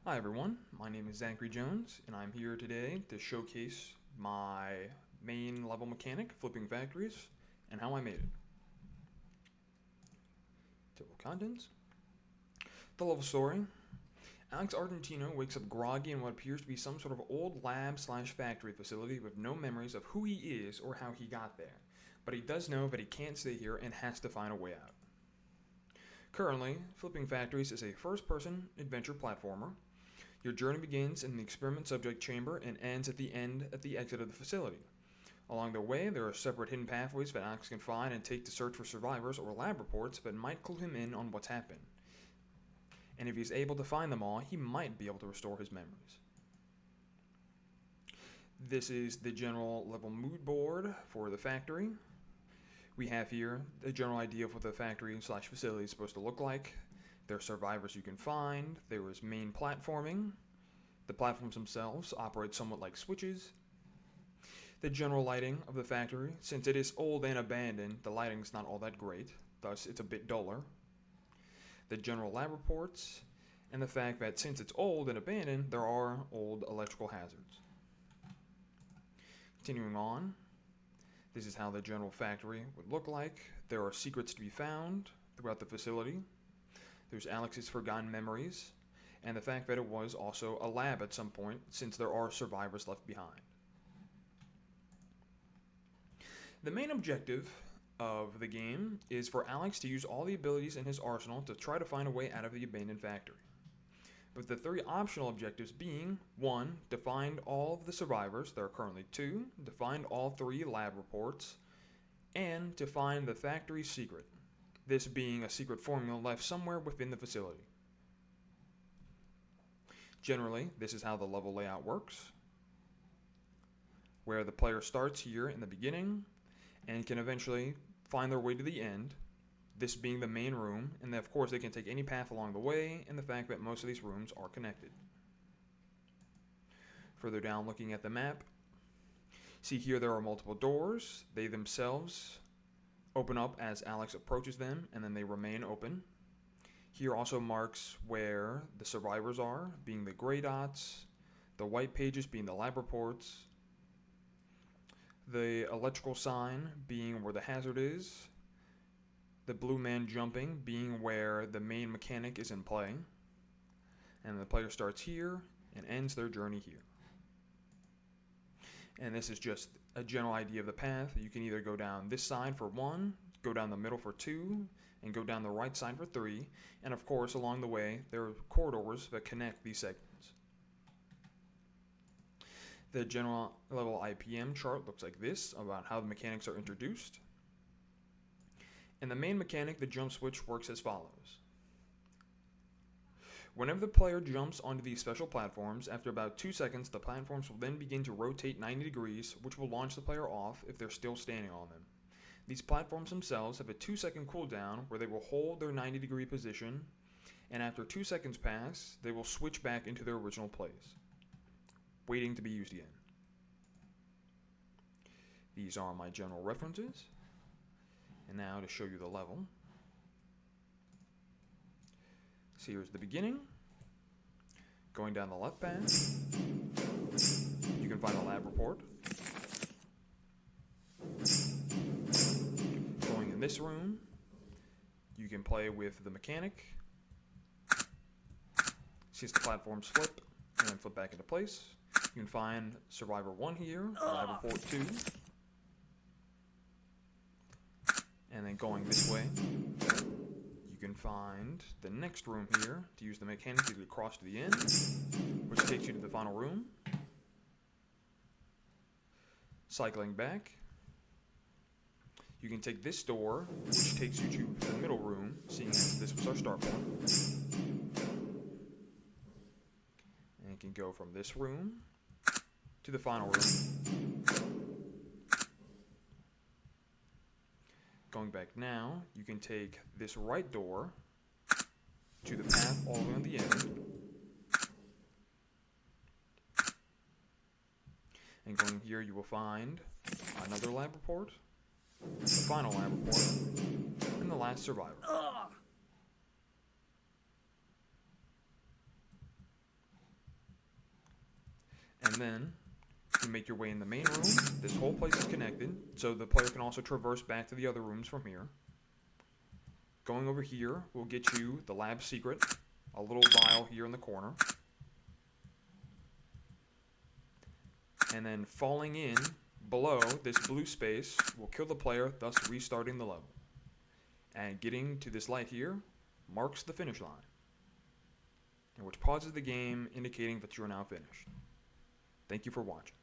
Hi everyone, my name is Zachary Jones, and I'm here today to showcase my main level mechanic, flipping factories, and how I made it. Table of contents. The level story. Alex Argentino wakes up groggy in what appears to be some sort of old lab slash factory facility with no memories of who he is or how he got there. But he does know that he can't stay here and has to find a way out. Currently, Flipping Factories is a first-person adventure platformer. Your journey begins in the experiment subject chamber and ends at the exit of the facility. Along the way, there are separate hidden pathways that Alex can find and take to search for survivors or lab reports that might clue him in on what's happened. And if he's able to find them all, he might be able to restore his memories. This is the general level mood board for the factory. We have here the general idea of what the factory slash facility is supposed to look like. There are survivors you can find. There is main platforming. The platforms themselves operate somewhat like switches. The general lighting of the factory, since it is old and abandoned, the lighting's not all that great, thus it's a bit duller. The general lab reports, and the fact that since it's old and abandoned, there are old electrical hazards. Continuing on, this is how the general factory would look like. There are secrets to be found throughout the facility. There's Alex's forgotten memories, and the fact that it was also a lab at some point, since there are survivors left behind. The main objective of the game is for Alex to use all the abilities in his arsenal to try to find a way out of the abandoned factory. With the three optional objectives being 1. To find all of the survivors, there are currently 2, to find all 3 lab reports, and to find the factory's secret. This being a secret formula left somewhere within the facility. Generally, this is how the level layout works, where the player starts here in the beginning and can eventually find their way to the end, this being the main room, and of course they can take any path along the way, and the fact that most of these rooms are connected. Further down, looking at the map, see here there are multiple doors. They themselves open up as Alex approaches them, and then they remain open. Here also marks where the survivors are, being the gray dots, the white pages being the lab reports, the electrical sign being where the hazard is, the blue man jumping being where the main mechanic is in play, and the player starts here and ends their journey here. And this is just a general idea of the path. You can either go down this side for 1, go down the middle for 2, and go down the right side for 3, and of course along the way there are corridors that connect these segments. The general level IPM chart looks like this, about how the mechanics are introduced. In the main mechanic, the jump switch works as follows. Whenever the player jumps onto these special platforms, after about 2 seconds, the platforms will then begin to rotate 90 degrees, which will launch the player off if they're still standing on them. These platforms themselves have a 2-second cooldown where they will hold their 90-degree position, and after 2 seconds pass, they will switch back into their original place, waiting to be used again. These are my general references. And now to show you the level. So here's the beginning. Going down the left path, you can find a lab report. Going in this room, you can play with the mechanic. Since the platforms flip and then flip back into place, you can find Survivor 1 here, Lab Report 2. And then going this way, you can find the next room here to use the mechanic to get across to the end, which takes you to the final room. Cycling back, you can take this door, which takes you to the middle room, seeing as this was our start point. And you can go from this room to the final room. Going back now, you can take this right door to the path all the way on the end. And going here, you will find another lab report, the final lab report, and the last survivor. And then you make your way in the main room. This whole place is connected, so the player can also traverse back to the other rooms from here. Going over here will get you the lab secret, a little vial here in the corner. And then falling in below this blue space will kill the player, thus restarting the level. And getting to this light here marks the finish line, which pauses the game, indicating that you are now finished. Thank you for watching.